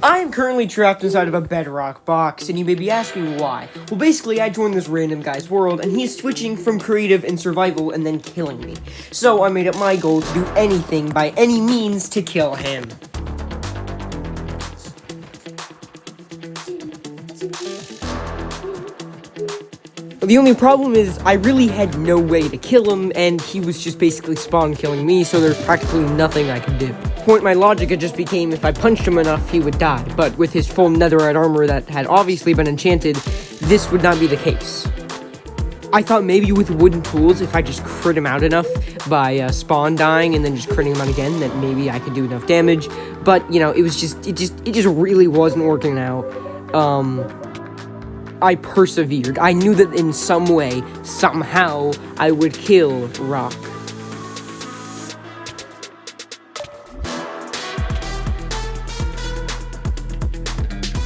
I am currently trapped inside of a bedrock box, and you may be asking why. Well, basically, I joined this random guy's world, and he's switching from creative and survival and then killing me. So I made it my goal to do anything by any means to kill him. The only problem is, I really had no way to kill him, and he was just basically spawn killing me, so there's practically nothing I could do. Point my logic, it just became if I punched him enough, he would die, but with his full netherite armor that had obviously been enchanted, this would not be the case. I thought maybe with wooden tools, if I just crit him out enough by spawn dying and then just critting him out again, that maybe I could do enough damage, but, you know, it just really wasn't working out. I persevered. I knew that in some way, somehow, I would kill Rock.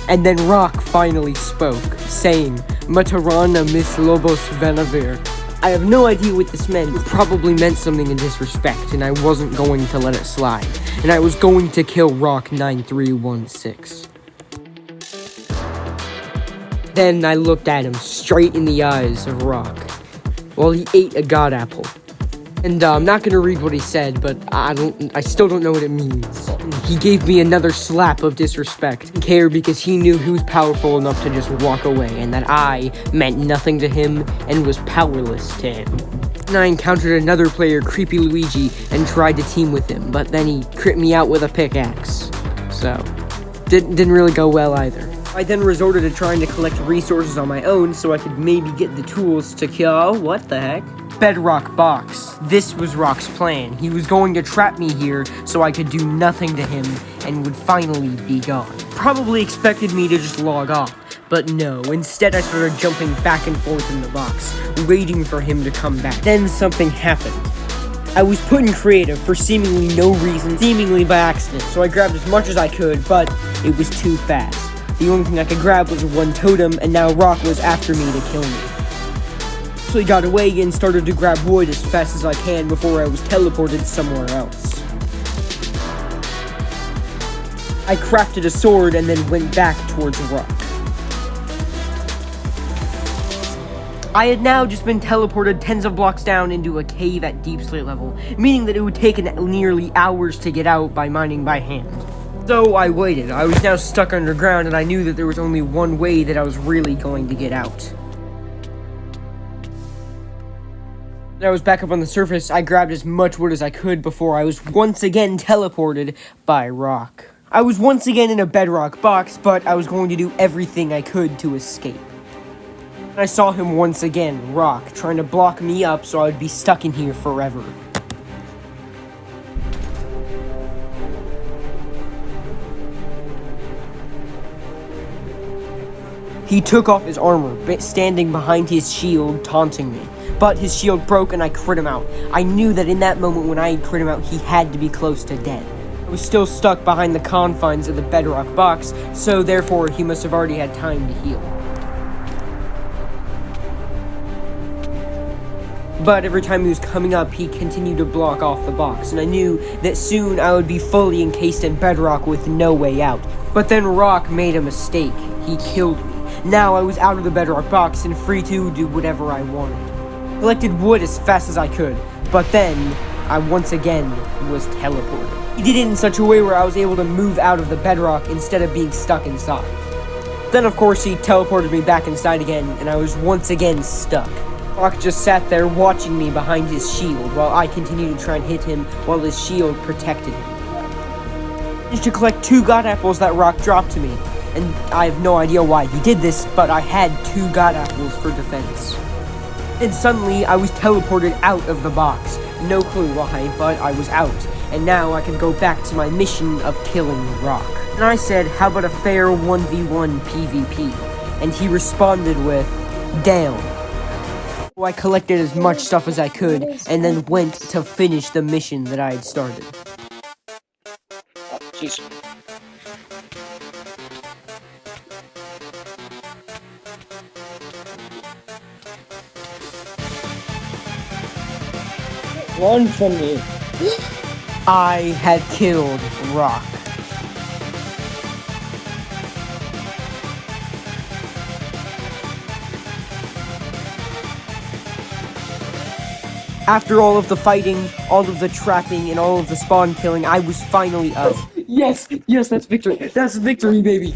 And then Rock finally spoke, saying, Matarana Miss Lobos Venavir. I have no idea what this meant. It probably meant something in disrespect, and I wasn't going to let it slide. And I was going to kill Rock 9316. Then I looked at him straight in the eyes of Rock, while he ate a god apple. And I'm not gonna read what he said, but I still don't know what it means. He gave me another slap of disrespect. Didn't care because he knew he was powerful enough to just walk away, and that I meant nothing to him and was powerless to him. And I encountered another player, Creepy Luigi, and tried to team with him, but then he crit me out with a pickaxe. So, didn't really go well either. I then resorted to trying to collect resources on my own so I could maybe get the tools to kill, what the heck? Bedrock box. This was Rock's plan. He was going to trap me here so I could do nothing to him and would finally be gone. Probably expected me to just log off, but no, instead I started jumping back and forth in the box, waiting for him to come back. Then something happened. I was put in creative for seemingly no reason, seemingly by accident, so I grabbed as much as I could, but it was too fast. The only thing I could grab was one totem, and now Rock was after me to kill me. So I got away and started to grab wood as fast as I can before I was teleported somewhere else. I crafted a sword and then went back towards Rock. I had now just been teleported tens of blocks down into a cave at deep slate level, meaning that it would take nearly hours to get out by mining by hand. So I waited. I was now stuck underground, and I knew that there was only one way that I was really going to get out. When I was back up on the surface, I grabbed as much wood as I could before I was once again teleported by Rock. I was once again in a bedrock box, but I was going to do everything I could to escape. I saw him once again, Rock, trying to block me up so I would be stuck in here forever. He took off his armor, standing behind his shield, taunting me. But his shield broke and I crit him out. I knew that in that moment when I crit him out, he had to be close to dead. I was still stuck behind the confines of the bedrock box, so therefore he must have already had time to heal. But every time he was coming up, he continued to block off the box, and I knew that soon I would be fully encased in bedrock with no way out. But then Rock made a mistake. He killed me. Now I was out of the bedrock box and free to do whatever I wanted. Collected wood as fast as I could, but then I once again was teleported. He did it in such a way where I was able to move out of the bedrock instead of being stuck inside. Then of course he teleported me back inside again, and I was once again stuck. Rock just sat there watching me behind his shield while I continued to try and hit him while his shield protected him. I managed to collect 2 god apples that Rock dropped to me, and I have no idea why he did this, but I had 2 god apples for defense. And suddenly, I was teleported out of the box. No clue why, but I was out, and now I could go back to my mission of killing Rock. And I said, how about a fair 1v1 PvP? And he responded with, down. So I collected as much stuff as I could, and then went to finish the mission that I had started. Run from me. I had killed Rock. After all of the fighting, all of the trapping, and all of the spawn killing, I was finally up. Yes, yes, that's victory. That's victory, baby.